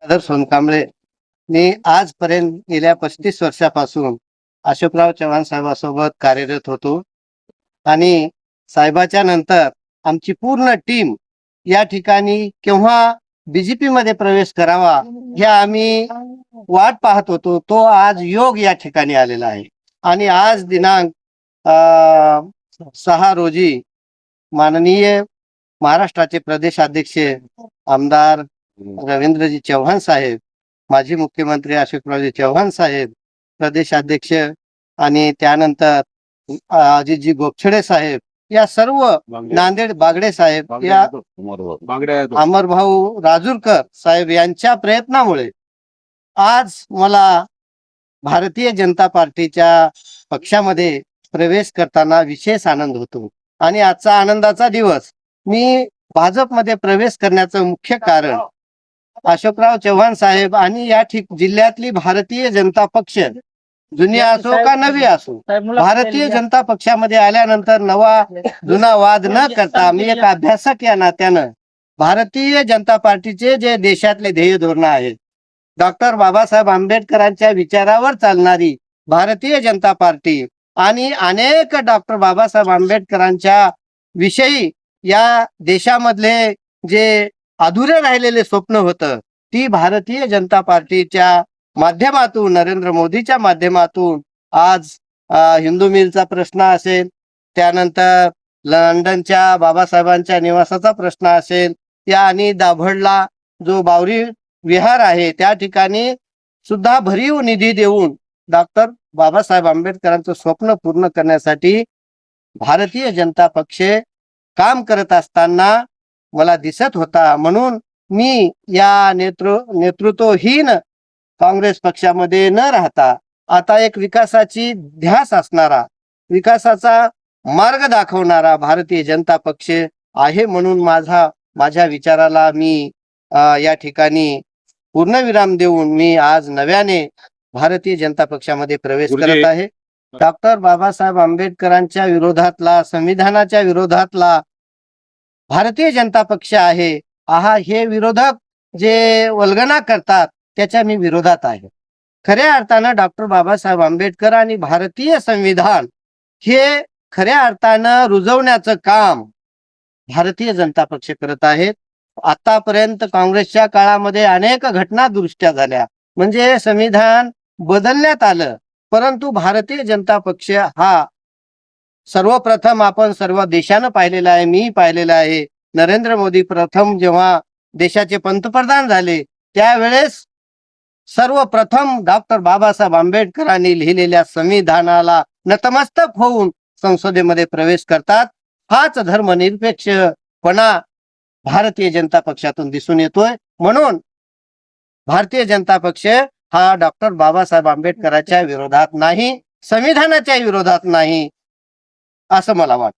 आदर सोनकांबळे. मी आजपर्यंत गेल्या 35 वर्षापासून अशोकराव चव्हाण साहेबांसोबत कार्यरत होतो आणि साहेबाच्या नंतर आमची पूर्ण टीम या ठिकाणी केव्हा बीजेपी मध्ये प्रवेश करावा हे आम्ही वाट पाहत होतो. तो आज योग या ठिकाणी आलेला आहे आणि आज दिनांक 6 रोजी माननीय महाराष्ट्राचे प्रदेशाध्यक्ष आमदार रवींद्रजी चव्हाण साहेब, माजी मुख्यमंत्री अशोकरावजी चव्हाण साहेब, प्रदेशाध्यक्ष आणि त्यानंतर अजितजी गोपछडे साहेब, या सर्व नांदेड बागडे साहेब, या अमरभाऊ राजूरकर साहेब यांच्या प्रयत्नामुळे आज मला भारतीय जनता पार्टीच्या पक्षामध्ये प्रवेश करताना विशेष आनंद होतो. आणि आजचा आनंदाचा दिवस, मी भाजपमध्ये प्रवेश करण्याचं मुख्य कारण अशोकराव चव्हाण साहेब आणि या जिल्ह्यातली भारतीय जनता पक्ष जुनी असो का नवी असो, भारतीय जनता पक्षामध्ये आल्यानंतर नवा जुना वाद न करता मी एक अभ्यासक या नात्यानं भारतीय जनता पार्टीचे जे देशातले ध्येय धोरण आहेत, डॉक्टर बाबासाहेब आंबेडकरांच्या विचारावर चालणारी भारतीय जनता पार्टी आणि अनेक डॉक्टर बाबासाहेब आंबेडकरांच्या विषयी या देशामधले जे अधुरे राहिलेले स्वप्न होतं, ती भारतीय जनता पार्टीच्या माध्यमातून, नरेंद्र मोदीच्या माध्यमातून आज हिंदू मिलचा प्रश्न असेल, त्यानंतर लंडनच्या बाबासाहेबांच्या निवासाचा प्रश्न असेल, या आणि दाभडला जो बावरी विहार आहे त्या ठिकाणी सुद्धा भरीव निधी देऊन डॉक्टर बाबासाहेब आंबेडकरांचं स्वप्न पूर्ण करण्यासाठी भारतीय जनता पक्ष काम करत असताना मला दिसत होता. म्हणून मी या नेतृत्वहीन काँग्रेस पक्षामध्ये न राहता आता एक विकासाची ध्यास असणारा, विकासाचा मार्ग दाखवणारा भारतीय जनता पक्ष आहे. म्हणून माझ्या विचाराला मी या ठिकाणी पूर्णविराम देऊन मी आज नव्याने भारतीय जनता पक्षामध्ये प्रवेश करत आहे. डॉक्टर बाबासाहेब आंबेडकरांच्या विरोधातला, संविधानाच्या विरोधातला भारतीय जनता पक्ष आहे. हे विरोधक जे वल्गना करतात त्याच्या मी विरोधात आहे. खऱ्या अर्थानं डॉक्टर बाबासाहेब आंबेडकर आणि भारतीय संविधान हे खऱ्या अर्थानं रुजवण्याचं काम भारतीय जनता पक्ष करत आहेत. आतापर्यंत काँग्रेसच्या काळामध्ये अनेक घटना दुरुस्त्या झाल्या, म्हणजे संविधान बदलण्यात आलं, परंतु भारतीय जनता पक्ष हा सर्वप्रथम आपण सर्व देशानं पाहिलेला आहे, मी पाहिलेला आहे. नरेंद्र मोदी प्रथम जेव्हा देशाचे पंतप्रधान झाले त्यावेळेस सर्वप्रथम डॉक्टर बाबासाहेब आंबेडकरांनी लिहिलेल्या संविधानाला नतमस्तक होऊन संसदेमध्ये प्रवेश करतात. हाच धर्मनिरपेक्षपणा भारतीय जनता पक्षातून दिसून येतोय. म्हणून भारतीय जनता पक्ष हा डॉक्टर बाबासाहेब आंबेडकरांच्या विरोधात नाही, संविधानाच्या विरोधात नाही, असं मला वाटतं.